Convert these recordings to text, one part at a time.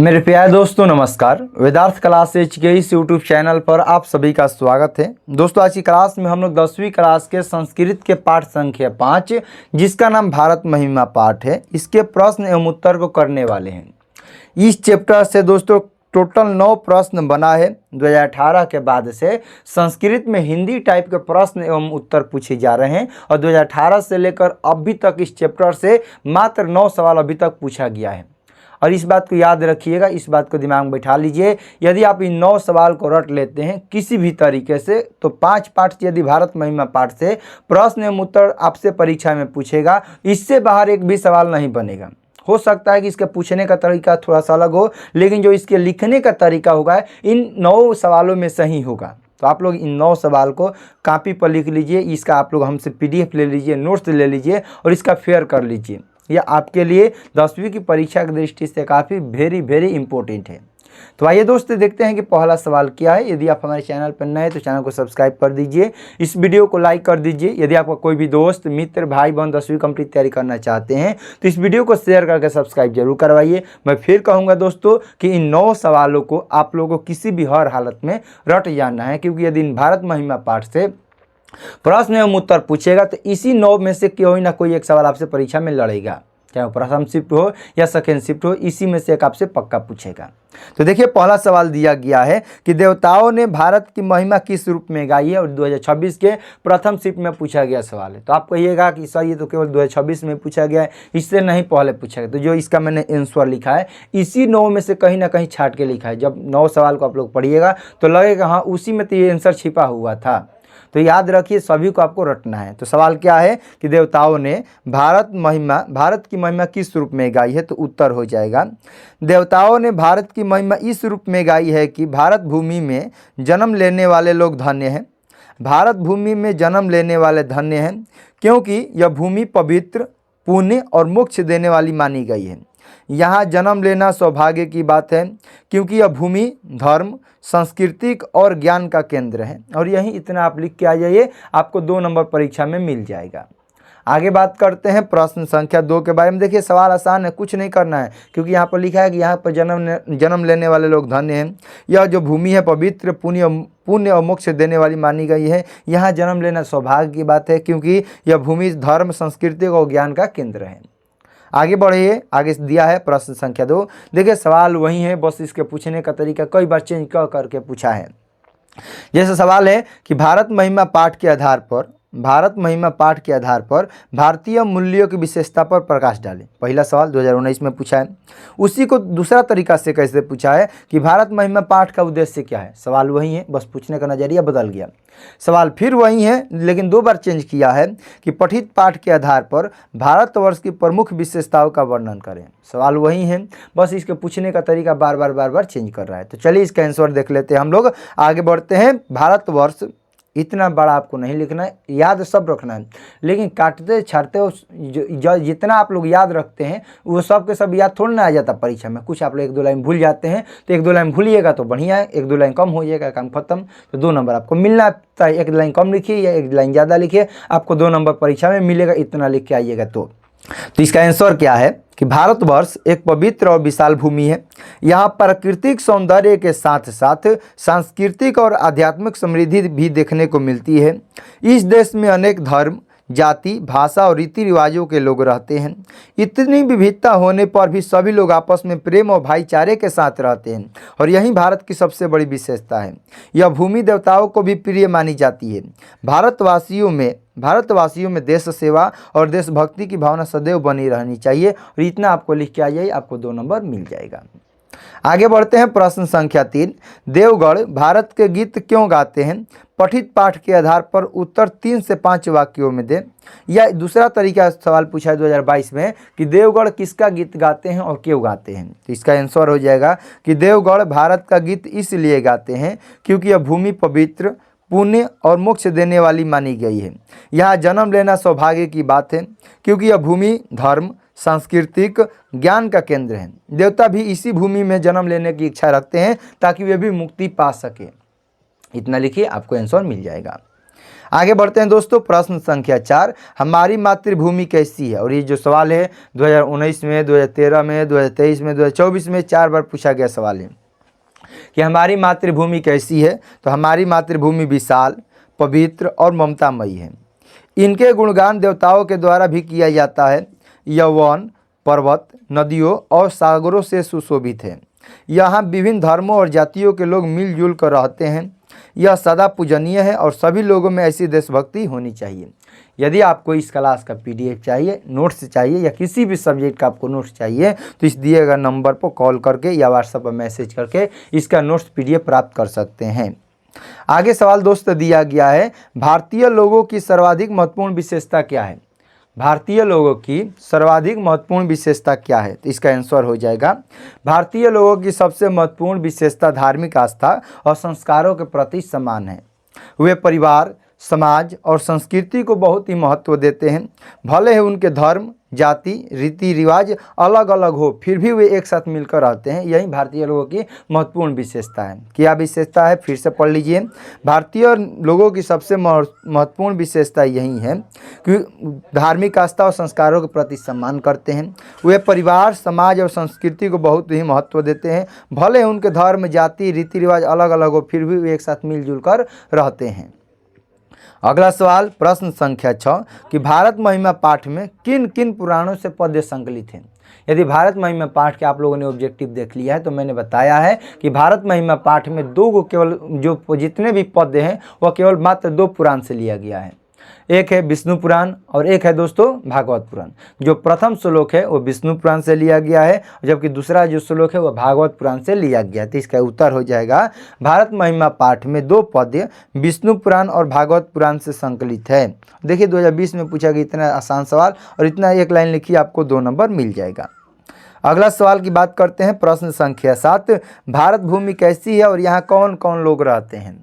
मेरे प्यारे दोस्तों नमस्कार। वेदार्थ क्लासेज के इस यूट्यूब चैनल पर आप सभी का स्वागत है। दोस्तों आज की क्लास में हम लोग 10वीं क्लास के संस्कृत के पाठ संख्या 5 जिसका नाम भारत महिमा पाठ है, इसके प्रश्न एवं उत्तर को करने वाले हैं। इस चैप्टर से दोस्तों टोटल 9 प्रश्न बना है। 2018 के बाद से संस्कृत में हिंदी टाइप के प्रश्न एवं उत्तर पूछे जा रहे हैं और 2018 से लेकर अभी तक इस चैप्टर से मात्र 9 सवाल अभी तक पूछा गया है। और इस बात को याद रखिएगा, इस बात को दिमाग में बैठा लीजिए, यदि आप इन 9 सवाल को रट लेते हैं किसी भी तरीके से तो 5 पाठ यदि भारत महिमा पाठ से प्रश्न एवं उत्तर आपसे परीक्षा में पूछेगा, इससे बाहर एक भी सवाल नहीं बनेगा। हो सकता है कि इसके पूछने का तरीका थोड़ा सा अलग हो, लेकिन जो इसके लिखने का तरीका होगा इन 9 सवालों में सही होगा। तो आप लोग इन 9 सवाल को कॉपी पर लिख लीजिए, इसका आप लोग हमसे PDF ले लीजिए, नोट्स ले लीजिए और इसका फेयर कर लीजिए। यह आपके लिए 10वीं की परीक्षा की दृष्टि से काफ़ी वेरी इम्पोर्टेंट है। तो आइए दोस्तों देखते हैं कि पहला सवाल क्या है। यदि आप हमारे चैनल पर नए हैं तो चैनल को सब्सक्राइब कर दीजिए, इस वीडियो को लाइक कर दीजिए। यदि आपका कोई भी दोस्त मित्र भाई बहन 10वीं कंप्लीट तैयारी करना चाहते हैं तो इस वीडियो को शेयर करके सब्सक्राइब जरूर करवाइए। मैं फिर कहूँगा दोस्तों कि इन 9 सवालों को आप लोगों को किसी भी हर हालत में रट जाना है, क्योंकि यदि इन भारत महिमा पाठ से प्रश्न एवं उत्तर पूछेगा तो इसी 9 में से कोई ना कोई एक सवाल आपसे परीक्षा में लड़ेगा, चाहे वो प्रथम शिफ्ट हो या सेकेंड शिफ्ट हो, इसी में से एक आपसे पक्का पूछेगा। तो देखिए पहला सवाल दिया गया है कि देवताओं ने भारत की महिमा किस रूप में गाई है, और 2026 के प्रथम शिफ्ट में पूछा गया सवाल है। तो आप कहिएगा कि सर ये तो केवल 2026 में पूछा गया है, इससे नहीं पहले पूछा गया। तो जो इसका मैंने आंसर लिखा है इसी 9 में से कहीं ना कहीं छाट के लिखा है। जब 9 सवाल को आप लोग पढ़िएगा तो लगेगा हाँ उसी में तो ये आंसर छिपा हुआ था। तो याद रखिए सभी को आपको रटना है। तो सवाल क्या है कि देवताओं ने भारत की महिमा किस रूप में गाई है, तो उत्तर हो जाएगा देवताओं ने भारत की महिमा इस रूप में गाई है कि भारत भूमि में जन्म लेने वाले लोग धन्य हैं। भारत भूमि में जन्म लेने वाले धन्य हैं क्योंकि यह भूमि पवित्र, पुण्य और मोक्ष देने वाली मानी गई है। यहाँ जन्म लेना सौभाग्य की बात है क्योंकि यह भूमि धर्म, सांस्कृतिक और ज्ञान का केंद्र है। और यही इतना आप लिख के आ जाइए, आपको 2 नंबर परीक्षा में मिल जाएगा। आगे बात करते हैं प्रश्न संख्या 2 के बारे में। देखिए सवाल आसान है, कुछ नहीं करना है, क्योंकि यहाँ पर लिखा है कि यहाँ पर जन्म लेने वाले लोग धन्य हैं। यह जो भूमि है पवित्र, पुण्य और मोक्ष देने वाली मानी गई है। यहाँ जन्म लेना सौभाग्य की बात है क्योंकि यह भूमि धर्म, सांस्कृतिक और ज्ञान का केंद्र है। आगे बढ़िए, आगे दिया है प्रश्न संख्या 2। देखिए सवाल वही है, बस इसके पूछने का तरीका कई बार चेंज करके पूछा है। जैसे सवाल है कि भारत महिमा पाठ के आधार पर भारतीय मूल्यों की विशेषता पर प्रकाश डालें। पहला सवाल 2019 में पूछा है। उसी को दूसरा तरीका से कैसे पूछा है कि भारत महिमा पाठ का उद्देश्य क्या है। सवाल वही है, बस पूछने का नजरिया बदल गया। सवाल फिर वही है लेकिन 2 बार चेंज किया है कि पठित पाठ के आधार पर भारतवर्ष की प्रमुख विशेषताओं का वर्णन करें। सवाल वही है, बस इसके पूछने का तरीका बार बार चेंज कर रहा है। तो चलिए इसका आंसर देख लेते हैं हम लोग। आगे बढ़ते हैं। भारतवर्ष इतना बड़ा आपको नहीं लिखना है, याद सब रखना है, लेकिन काटते छाटते जितना आप लोग याद रखते हैं वो सब के सब याद थोड़ा ना आ जाता परीक्षा में। कुछ आप लोग 1-2 लाइन भूल जाते हैं, तो 1-2 लाइन भूलिएगा तो बढ़िया है, 1-2 लाइन कम हो जाएगा काम खत्म। तो 2 नंबर आपको मिलना है, 1 लाइन कम लिखिए या 1 लाइन ज़्यादा लिखिए, आपको 2 नंबर परीक्षा में मिलेगा। इतना लिख के आइएगा। तो इसका आंसर क्या है कि भारतवर्ष एक पवित्र और विशाल भूमि है। यहाँ प्राकृतिक सौंदर्य के साथ साथ सांस्कृतिक और आध्यात्मिक समृद्धि भी देखने को मिलती है। इस देश में अनेक धर्म, जाति, भाषा और रीति रिवाजों के लोग रहते हैं। इतनी विविधता होने पर भी सभी लोग आपस में प्रेम और भाईचारे के साथ रहते हैं, और यही भारत की सबसे बड़ी विशेषता है। यह भूमि देवताओं को भी प्रिय मानी जाती है। भारतवासियों में देश सेवा और देशभक्ति की भावना सदैव बनी रहनी चाहिए। और इतना आपको लिख के आ जाइए, आपको 2 नंबर मिल जाएगा। आगे बढ़ते हैं प्रश्न संख्या 3। देवगढ़ भारत के गीत क्यों गाते हैं। पठित पाठ के आधार पर उत्तर 3 से 5 वाक्यों में दें। या दूसरा तरीका सवाल पूछा है 2022 में कि देवगढ़ किसका गीत गाते हैं और क्यों गाते हैं। तो इसका आंसर हो जाएगा कि देवगढ़ भारत का गीत इसलिए गाते हैं क्योंकि यह भूमि पवित्र, पुण्य और मोक्ष देने वाली मानी गई है। यहाँ जन्म लेना सौभाग्य की बात है क्योंकि यह भूमि धर्म, सांस्कृतिक, ज्ञान का केंद्र है। देवता भी इसी भूमि में जन्म लेने की इच्छा रखते हैं ताकि वे भी मुक्ति पा सके। इतना लिखिए, आपको आंसर मिल जाएगा। आगे बढ़ते हैं दोस्तों, प्रश्न संख्या 4, हमारी मातृभूमि कैसी है। और ये जो सवाल है 2019 में, 2013 में, 2023 में, 2024 में 4 बार पूछा गया सवाल है कि हमारी मातृभूमि कैसी है। तो हमारी मातृभूमि विशाल, पवित्र और ममतामयी है। इनके गुणगान देवताओं के द्वारा भी किया जाता है। यह वन, पर्वत, नदियों और सागरों से सुशोभित है। यहाँ विभिन्न धर्मों और जातियों के लोग मिलजुल कर रहते हैं। यह सदा पूजनीय है और सभी लोगों में ऐसी देशभक्ति होनी चाहिए। यदि आपको इस क्लास का PDF चाहिए, नोट्स चाहिए या किसी भी सब्जेक्ट का आपको नोट्स चाहिए तो इस दिए गए नंबर पर कॉल करके या व्हाट्सएप पर मैसेज करके इसका नोट्स PDF प्राप्त कर सकते हैं। आगे सवाल दोस्तों दिया गया है, भारतीय लोगों की सर्वाधिक महत्वपूर्ण विशेषता क्या है। भारतीय लोगों की सर्वाधिक महत्वपूर्ण विशेषता क्या है। तो इसका आंसर हो जाएगा, भारतीय लोगों की सबसे महत्वपूर्ण विशेषता धार्मिक आस्था और संस्कारों के प्रति सम्मान है। वे परिवार, समाज और संस्कृति को बहुत ही महत्व देते हैं। भले ही उनके धर्म, जाति, रीति रिवाज अलग अलग हो, फिर भी वे एक साथ मिलकर रहते हैं। यही भारतीय लोगों की महत्वपूर्ण विशेषता है। क्या विशेषता है, फिर से पढ़ लीजिए। भारतीय लोगों की सबसे महत्वपूर्ण विशेषता यही है कि धार्मिक आस्था और संस्कारों के प्रति सम्मान करते हैं। वे परिवार, समाज और संस्कृति को बहुत ही महत्व देते हैं। भले ही उनके धर्म, जाति, रीति रिवाज अलग अलग हो, फिर भी वे एक साथ मिलजुल कर रहते हैं। अगला सवाल, प्रश्न संख्या 6, कि भारत महिमा पाठ में किन किन पुराणों से पद्य संकलित हैं। यदि भारत महिमा पाठ के आप लोगों ने ऑब्जेक्टिव देख लिया है तो मैंने बताया है कि भारत महिमा पाठ में 2 को केवल जो जितने भी पद्य हैं वह केवल मात्र 2 पुराण से लिया गया है। एक है विष्णु पुराण और एक है दोस्तों भागवत पुराण। जो प्रथम श्लोक है वो विष्णु पुराण से लिया गया है, जबकि दूसरा जो श्लोक है वह भागवत पुराण से लिया गया है। तो इसका उत्तर हो जाएगा, भारत महिमा पाठ में 2 पद्य विष्णु पुराण और भागवत पुराण से संकलित है। देखिए 2020 में पूछा गया इतना आसान सवाल और इतना एक लाइन लिखिए, आपको 2 नंबर मिल जाएगा। अगला सवाल की बात करते हैं, प्रश्न संख्या 7, भारत भूमि कैसी है और यहाँ कौन कौन लोग रहते हैं।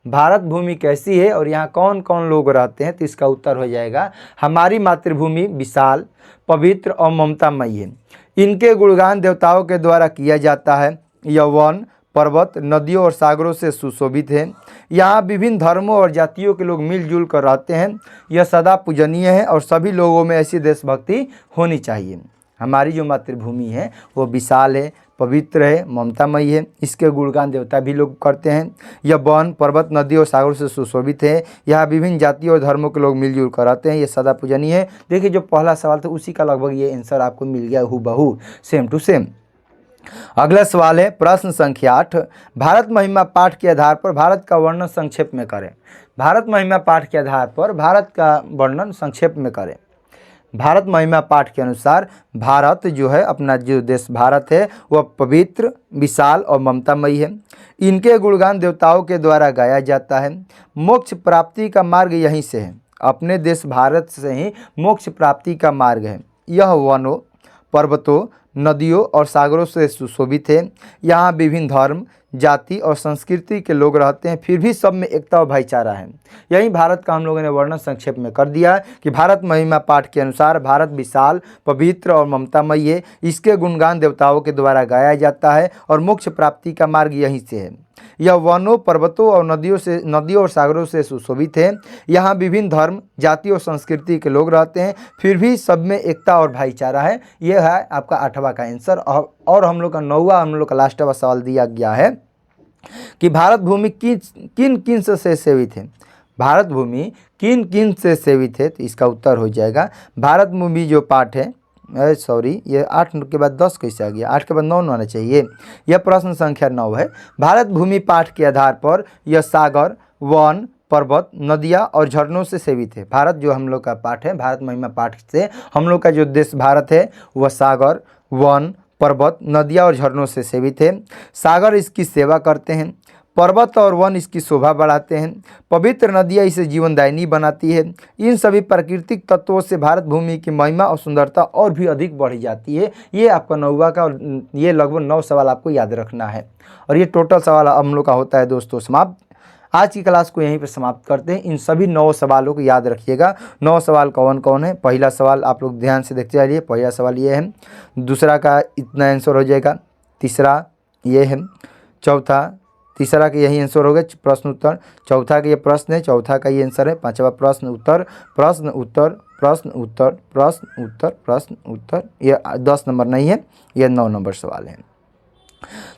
भारत भूमि कैसी है और यहाँ कौन कौन लोग रहते हैं। तो इसका उत्तर हो जाएगा, हमारी मातृभूमि विशाल, पवित्र और ममतामयी है। इनके गुणगान देवताओं के द्वारा किया जाता है। यह वन, पर्वत, नदियों और सागरों से सुशोभित है। यहाँ विभिन्न धर्मों और जातियों के लोग मिलजुल कर रहते हैं। यह सदा पूजनीय है और सभी लोगों में ऐसी देशभक्ति होनी चाहिए। हमारी जो मातृभूमि है वो विशाल है, पवित्र है, ममतामयी है। इसके गुणगान देवता भी लोग करते हैं। यह वन, पर्वत, नदी और सागर से सुशोभित है। यहाँ विभिन्न जातियों और धर्मों के लोग मिलजुल कर रहते हैं। ये सदा पूजनीय है। देखिए जो पहला सवाल था उसी का लगभग ये आंसर आपको मिल गया, हूबहू, सेम टू सेम। अगला सवाल है, प्रश्न संख्या 8, भारत महिमा पाठ के आधार पर भारत का वर्णन संक्षेप में करें। भारत महिमा पाठ के आधार पर भारत का वर्णन संक्षेप में करें। भारत महिमा पाठ के अनुसार भारत जो है, अपना जो देश भारत है वह पवित्र, विशाल और ममतामयी है। इनके गुणगान देवताओं के द्वारा गाया जाता है। मोक्ष प्राप्ति का मार्ग यहीं से है। अपने देश भारत से ही मोक्ष प्राप्ति का मार्ग है। यह वनों, पर्वतों, नदियों और सागरों से सुशोभित है। यहाँ विभिन्न धर्म, जाति और संस्कृति के लोग रहते हैं, फिर भी सब में एकता और भाईचारा है। यही भारत का हम लोगों ने वर्णन संक्षेप में कर दिया कि भारत महिमा पाठ के अनुसार भारत विशाल, पवित्र और ममतामयी है। इसके गुणगान देवताओं के द्वारा गाया जाता है और मोक्ष प्राप्ति का मार्ग यहीं से है। यह वनों, पर्वतों और नदियों और सागरों से सुशोभित है। यहाँ विभिन्न धर्म, जाति और संस्कृति के लोग रहते हैं, फिर भी सब में एकता और भाईचारा है। यह है आपका 8वां का आंसर। और हम लोग का 9वां, हम लोग का लास्ट वाला सवाल दिया गया है कि भारत भूमि किन किन से सेवित है। भारत भूमि किन किन से सेवित है। तो इसका उत्तर हो जाएगा, भारत भूमि जो पाठ है, सॉरी ये 8 के बाद 10 कैसे आ गया, 8 के बाद 9 आना चाहिए। यह प्रश्न संख्या 9 है। भारत भूमि पाठ के आधार पर यह सागर, वन, पर्वत, नदियाँ और झरनों से सेवित है। भारत जो हम लोग का पाठ है, भारत महिमा पाठ से हम लोग का जो देश भारत है वह सागर, वन, पर्वत, नदियाँ और झरनों से सेवित है। सागर इसकी सेवा करते हैं, पर्वत और वन इसकी शोभा बढ़ाते हैं, पवित्र नदियाँ इसे जीवनदायिनी बनाती है। इन सभी प्राकृतिक तत्वों से भारत भूमि की महिमा और सुंदरता और भी अधिक बढ़ जाती है। ये आपका 9वां का, और ये लगभग 9 सवाल आपको याद रखना है। और ये टोटल सवाल हम लोग का होता है दोस्तों समाप्त। आज की क्लास को यहीं पर समाप्त करते हैं। इन सभी 9 सवालों को याद रखिएगा। 9 सवाल कौन कौन है। पहला सवाल आप लोग ध्यान से देखते चलिए। पहला सवाल ये है, दूसरा का इतना आंसर हो जाएगा, तीसरा ये है, चौथा तीसरा का यही आंसर हो गया प्रश्न उत्तर। चौथा का ये प्रश्न है, चौथा का ये आंसर है। पांचवा प्रश्न उत्तर, प्रश्न उत्तर, प्रश्न उत्तर, प्रश्न उत्तर, प्रश्न उत्तर। ये 10 नंबर नहीं है, ये 9 नंबर सवाल है।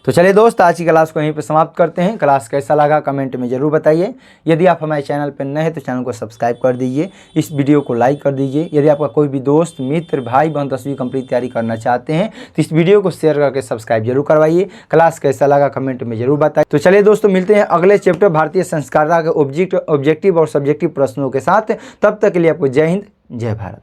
तो चलिए दोस्त, आज की क्लास को यहीं पे समाप्त करते हैं। क्लास कैसा लगा कमेंट में ज़रूर बताइए। यदि आप हमारे चैनल पर नए हैं तो चैनल को सब्सक्राइब कर दीजिए, इस वीडियो को लाइक कर दीजिए। यदि आपका कोई भी दोस्त मित्र भाई बहन 10वीं कंप्लीट तैयारी करना चाहते हैं तो इस वीडियो को शेयर करके सब्सक्राइब जरूर करवाइए। क्लास कैसा लगा कमेंट में जरूर बताइए। तो चलिए दोस्तों, मिलते हैं अगले चैप्टर भारतीय संस्कारिता के ऑब्जेक्टिव और सब्जेक्टिव प्रश्नों के साथ। तब तक के लिए आपको जय हिंद, जय भारत।